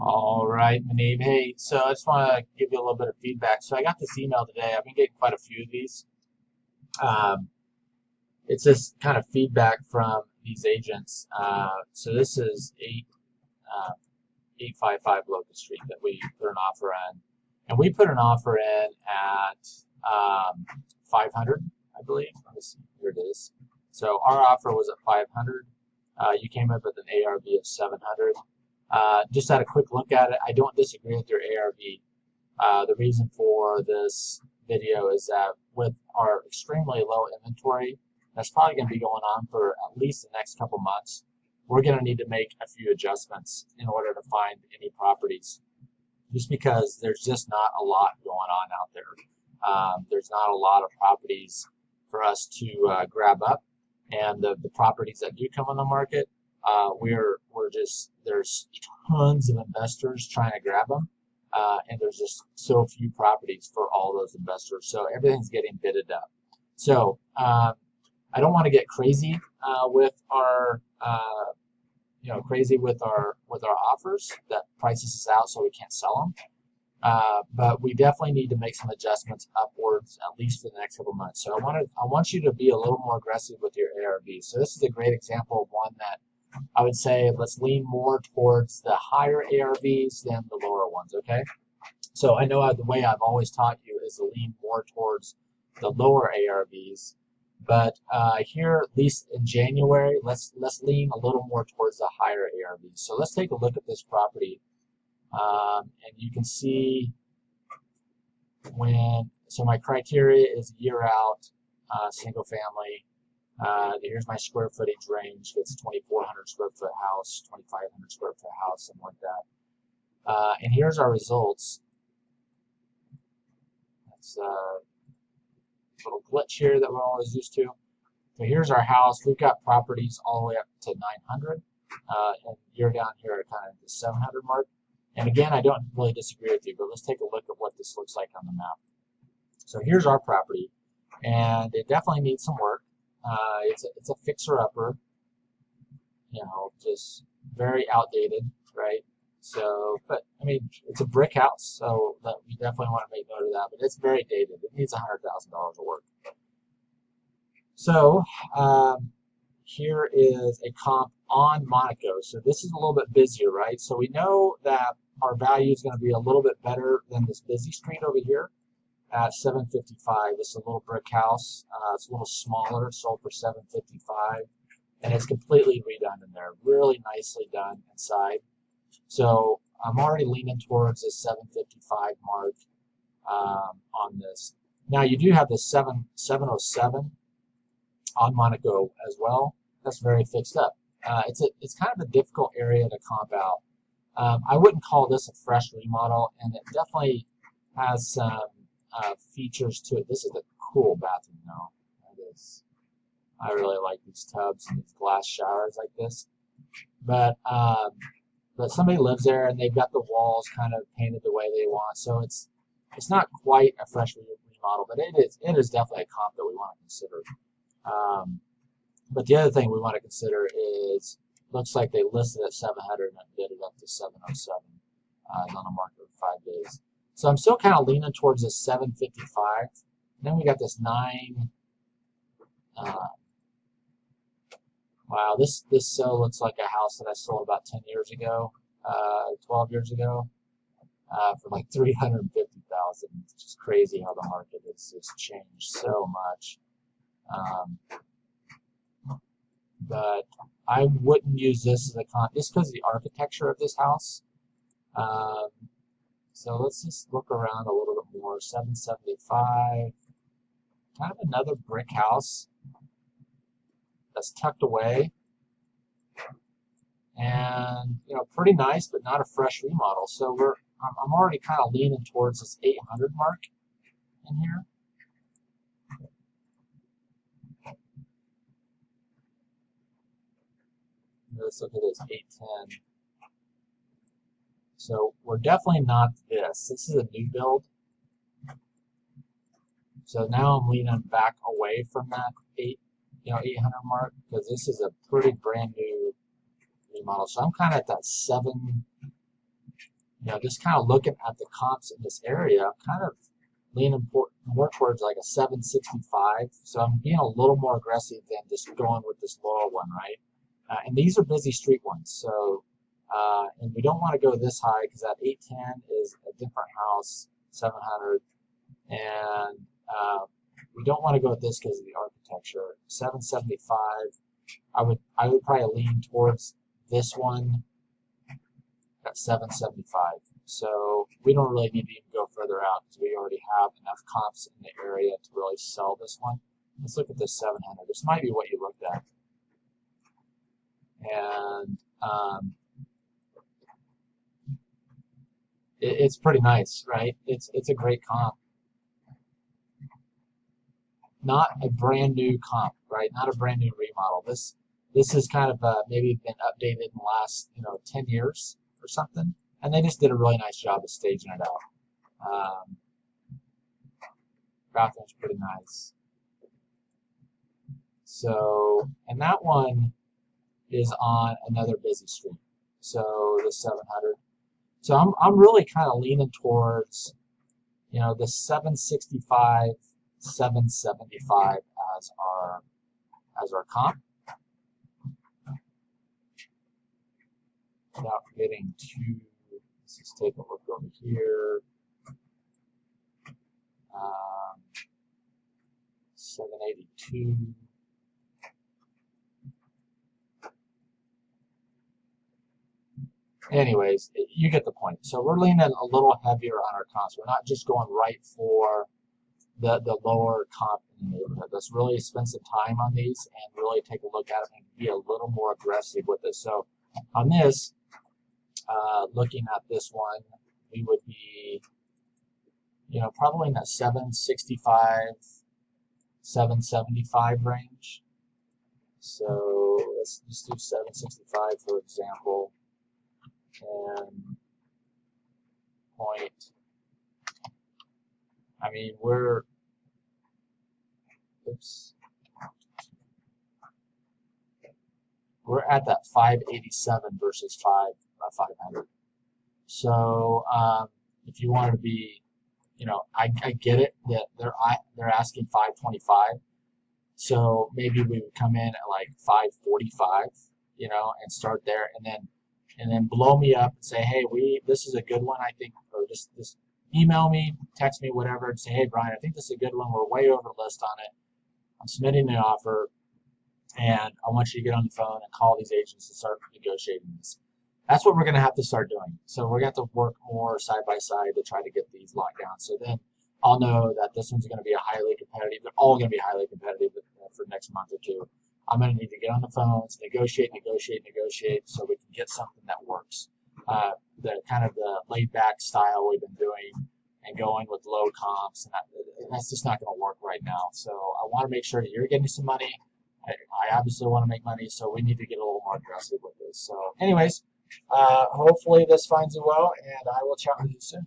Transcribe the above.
All right, Manib. Hey, so I just want to give you a little bit of feedback. So I got this email today. I've been getting quite a few of these. Um, it's just kind of feedback from these agents. So this is 855 Locust Street that we put an offer in, and we put an offer in at 500, I believe. Let me see. Here it is. So our offer was at 500. You came up with an ARV of 700. Just had a quick look at it. I don't disagree with your ARV. The reason for this video is that with our extremely low inventory, that's probably going to be going on for at least the next couple months. We're going to need to make a few adjustments in order to find any properties, just because there's just not a lot going on out there. There's not a lot of properties for us to grab up, and the properties that do come on the market, we're just there's tons of investors trying to grab them, and there's just so few properties for all those investors. So everything's getting bidded up. So I don't want to get crazy with our crazy with our offers that prices us out so we can't sell them. But we definitely need to make some adjustments upwards at least for the next couple months. So I want you to be a little more aggressive with your ARV. So this is a great example of one that I would say let's lean more towards the higher ARVs than the lower ones. Okay. So I know the way I've always taught you is to lean more towards the lower ARVs, but here, at least in January, let's lean a little more towards the higher ARVs. So let's take a look at this property, and you can see so my criteria is year out, single family. Here's my square footage range. It's 2,400 square foot house, 2,500 square foot house, something like that. And here's our results. That's a little glitch here that we're always used to. So here's our house. We've got properties all the way up to 900, and you're down here at kind of the 700 mark. And again, I don't really disagree with you, but let's take a look at what this looks like on the map. So here's our property, and it definitely needs some work. It's a fixer-upper, just very outdated, right? So, but I mean, it's a brick house, so that we definitely want to make note of that. But it's very dated. It needs $100,000 of work. So here is a comp on Monaco. So this is a little bit busier, right? So we know that our value is going to be a little bit better than this busy street over here at 755. This is a little brick house. It's a little smaller, sold for 755, and it's completely redone in there. Really nicely done inside. So I'm already leaning towards the 755 mark on this. Now you do have the 707 on Monaco as well. That's very fixed up. It's kind of a difficult area to comp out. I wouldn't call this a fresh remodel, and it definitely has some features to it. This is a cool bathroom though. It is. I really like these tubs and these glass showers like this. But somebody lives there and they've got the walls kind of painted the way they want. So it's not quite a fresh remodel, but it is definitely a comp that we want to consider. But the other thing we want to consider is, looks like they listed at 700 and bid it up to 707. It's on the market for 5 days. So I'm still kind of leaning towards this 755. And then we got this 9. Wow, this so looks like a house that I sold about 10 years ago, 12 years ago, for like 350,000. It's just crazy how the market has changed so much. But I wouldn't use this as a comp just because of the architecture of this house. So let's just look around a little bit more. 775, kind of another brick house that's tucked away, and pretty nice, but not a fresh remodel. So I'm already kind of leaning towards this 800 mark in here. Let's look at this 810. So we're definitely not this. This is a new build. So now I'm leaning back away from that 800 mark, because this is a pretty brand new remodel. So I'm kind of at that 7, just kind of looking at the comps in this area, I'm kind of leaning more towards like a 765. So I'm being a little more aggressive than just going with this lower one, right? And these are busy street ones. So, and we don't want to go this high because that 810 is a different house, 700. And we don't want to go with this because of the architecture. 775. I would probably lean towards this one at 775. So we don't really need to even go further out because we already have enough comps in the area to really sell this one. Let's look at this 700. This might be what you looked at. And it's pretty nice, right? It's a great comp. Not a brand new comp, right? Not a brand new remodel. This is kind of maybe been updated in the last 10 years or something, and they just did a really nice job of staging it out. Bathroom's pretty nice. So, and that one is on another busy street. So the 700. So I'm really kind of leaning towards the 765, 775 as our comp. Without getting too, let's just take a look over here. 782. Anyways, you get the point. So we're leaning a little heavier on our comps. We're not just going right for the lower comp in the neighborhood. Let's really spend some time on these and really take a look at it and be a little more aggressive with this. So on this, looking at this one, we would be, probably in that 765, 775 range. So let's just do 765 for example. And point. I mean, we're at that 587 versus 500. So if you wanted to be, I get it that they're asking 525. So maybe we would come in at like 545, and start there, and then blow me up and say, hey, this is a good one, I think, or just email me, text me, whatever, and say, hey, Brian, I think this is a good one. We're way over the list on it. I'm submitting an offer, and I want you to get on the phone and call these agents and start negotiating this. That's what we're going to have to start doing. So we're going to have to work more side by side to try to get these locked down. So then I'll know that this one's going to be a highly competitive. They're all going to be highly competitive for the next month or two. I'm going to need to get on the phones, negotiate, so we can get something that works. The kind of the laid-back style we've been doing and going with low comps, and that's just not going to work right now. So I want to make sure that you're getting some money. I obviously want to make money, so we need to get a little more aggressive with this. So anyways, hopefully this finds you well, and I will chat with you soon.